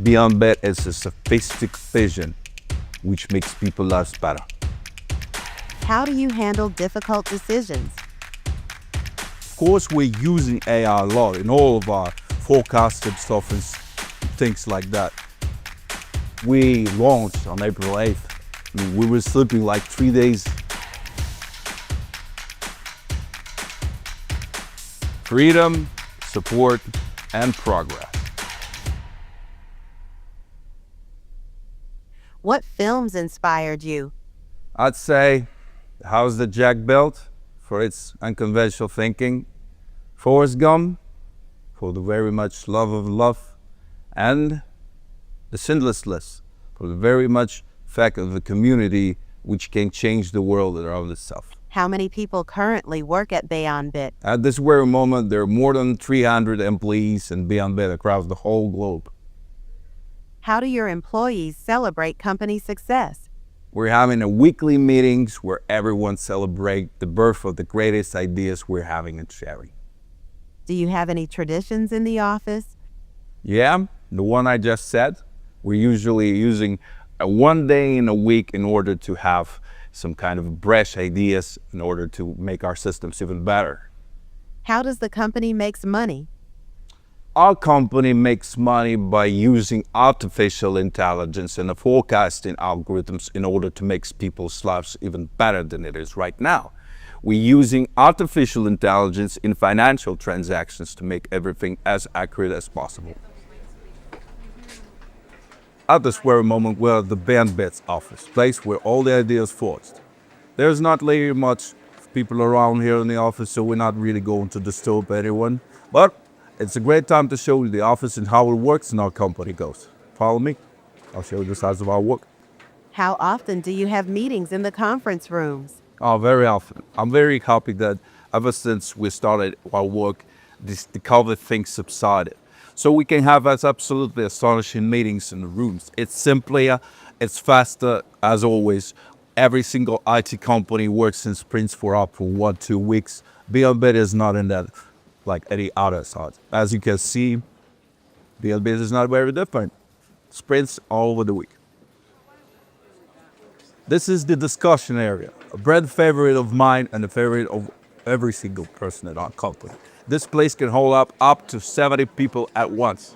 Beonbit is a sophisticated vision which makes people lives better. How do you handle difficult decisions? Of course, we're using AI a lot in all of our forecasting stuff and things like that. We launched on April 8th. We were sleeping like 3 days. Freedom, support, and progress. What films inspired you? I'd say The House That Jack Built for its unconventional thinking, Forrest Gump for the very much love of love, and The Schindler's List for the very much fact of the community which can change the world around itself. How many people currently work at Beonbit? At this very moment, there are more than 300 employees in Beonbit across the whole globe. How do your employees celebrate company success? We're having a weekly meetings where everyone celebrates the birth of the greatest ideas we're having and sharing. Do you have any traditions in the office? Yeah, the one I just said. We're usually using one day in a week in order to have some kind of fresh ideas in order to make our systems even better. How does the company make money? Our company makes money by using artificial intelligence and the forecasting algorithms in order to make people's lives even better than it is right now. We're using artificial intelligence in financial transactions to make everything as accurate as possible. At this very moment, we're at the Beonbit office, place where all the ideas forged. There's not really much people around here in the office, so we're not really going to disturb anyone. But it's a great time to show you the office and how it works and our company goes. Follow me. I'll show you the size of our work. How often do you have meetings in the conference rooms? Oh, very often. I'm very happy that ever since we started our work, the COVID thing subsided. So we can have us absolutely astonishing meetings in the rooms. It's simpler, it's faster, as always. Every single IT company works in sprints for up for 1-2 weeks. Beonbit is not in that like any other side. As you can see, Beonbit is not very different. Sprints all over the week. This is the discussion area, a brand favorite of mine and a favorite of every single person at our company. This place can hold up to 70 people at once.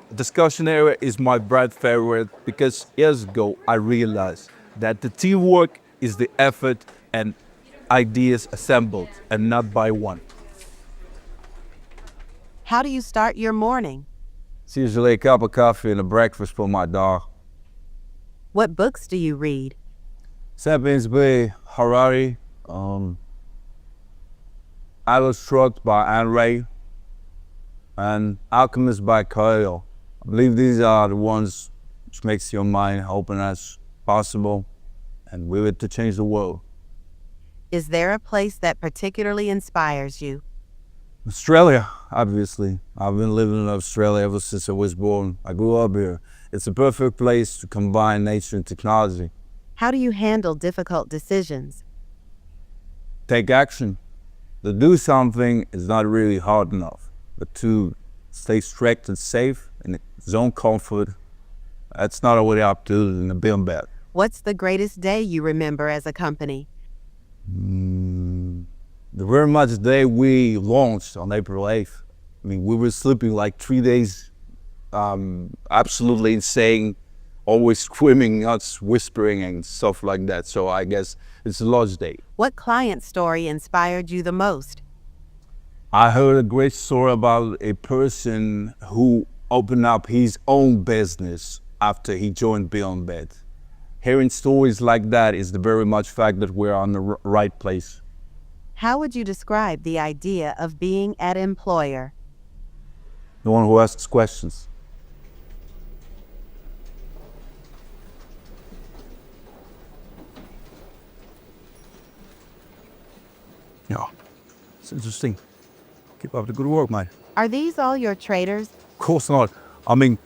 The discussion area is my brand favorite because years ago I realized that the teamwork is the effort and ideas assembled and not by one. How do you start your morning? It's usually a cup of coffee and a breakfast for my dog. What books do you read? Sapiens by Harari, Atlas Shrugged by Ayn Rand, and Alchemist by Coelho. I believe these are the ones which makes your mind open as possible and will it to change the world. Is there a place that particularly inspires you? Australia, obviously. I've been living in Australia ever since I was born. I grew up here. It's a perfect place to combine nature and technology. How do you handle difficult decisions? Take action. To do something is not really hard enough, but to stay strict and safe in its own comfort, that's not what I have to do in the Beonbit. What's the greatest day you remember as a company? The very much day we launched on April 8th. We were sleeping like 3 days, absolutely insane, always screaming, us whispering and stuff like that. So I guess it's a large day. What client story inspired you the most? I heard a great story about a person who opened up his own business after he joined Beonbit. Hearing stories like that is the very much fact that we're on the right place. How would you describe the idea of being an employer? The one who asks questions. Yeah, it's interesting. Keep up the good work, mate. Are these all your traders? Of course not. I mean,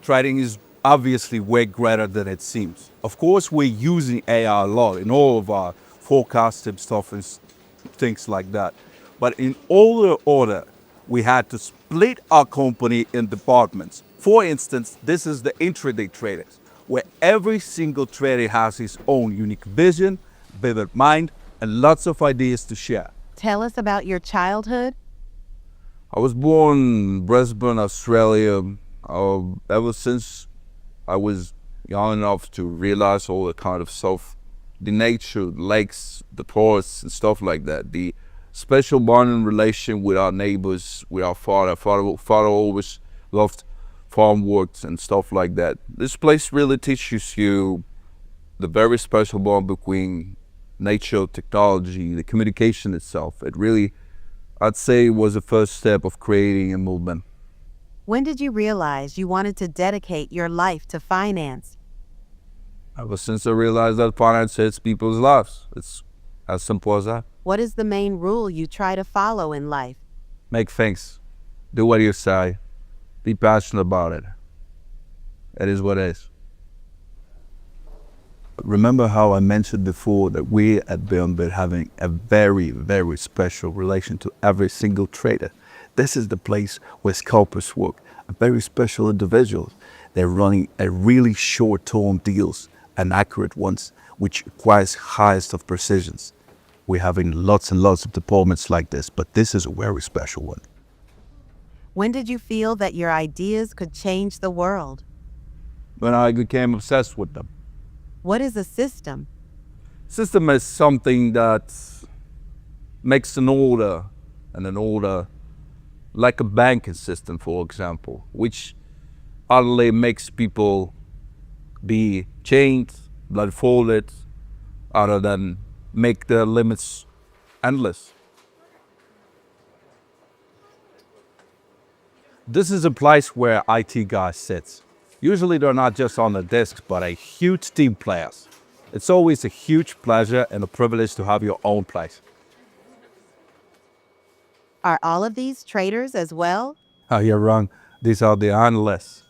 trading is obviously way greater than it seems. Of course, we're using AI a lot in all of our forecasting stuff and things like that. But in all the order, we had to split our company in departments. For instance, this is the intraday traders, where every single trader has his own unique vision, vivid mind, and lots of ideas to share. Tell us about your childhood. I was born in Brisbane, Australia. Ever since I was young enough to realize all the kind of stuff, the nature, the lakes, the forests, and stuff like that. The special bonding relation with our neighbors, with our father. Father always loved farm works and stuff like that. This place really teaches you the very special bond between nature, technology, the communication itself. It really, I'd say, was the first step of creating a movement. When did you realize you wanted to dedicate your life to finance? Ever since I realized that finance hits people's lives. It's as simple as that. What is the main rule you try to follow in life? Make things. Do what you say. Be passionate about it. It is what it is. Remember how I mentioned before that we at Beonbit having a very, very special relation to every single trader. This is the place where scalpers work, a very special individuals. They're running a really short-term deals and accurate ones, which requires highest of precisions. We're having lots and lots of departments like this, but this is a very special one. When did you feel that your ideas could change the world? When I became obsessed with them. What is a system? System is something that makes an order, and an order like a banking system, for example, which utterly makes people be chained, blindfolded, other than make the limits endless. This is a place where IT guys sit. Usually they're not just on the desk, but a huge team players. It's always a huge pleasure and a privilege to have your own place. Are all of these traders as well? Oh, you're wrong. These are the analysts.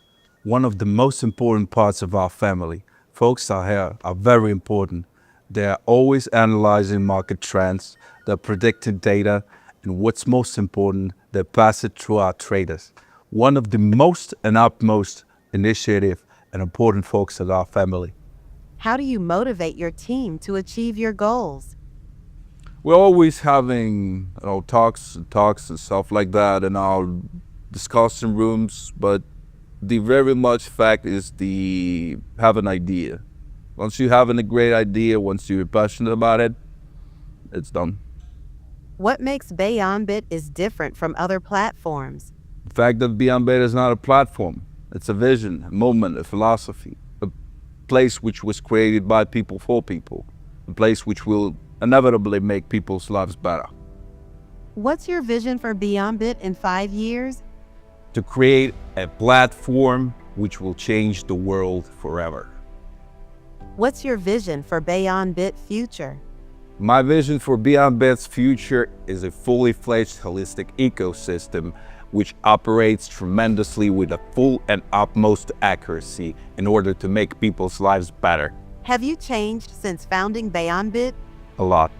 One of the most important parts of our family. Folks out here are very important. They're always analyzing market trends, they're predicting data, and what's most important, they pass it through our traders. One of the most and utmost initiative and important folks of our family. How do you motivate your team to achieve your goals? We're always having talks and stuff like that in our discussion rooms, but the very much fact is the have an idea. Once you have a great idea, once you're passionate about it, it's done. What makes Beonbit is different from other platforms? The fact that Beonbit is not a platform, it's a vision, a movement, a philosophy, a place which was created by people for people, a place which will inevitably make people's lives better. What's your vision for Beonbit in 5 years? To create a platform which will change the world forever. What's your vision for Beonbit future? My vision for Beonbit's future is a fully fledged holistic ecosystem which operates tremendously with a full and utmost accuracy in order to make people's lives better. Have you changed since founding Beonbit? A lot.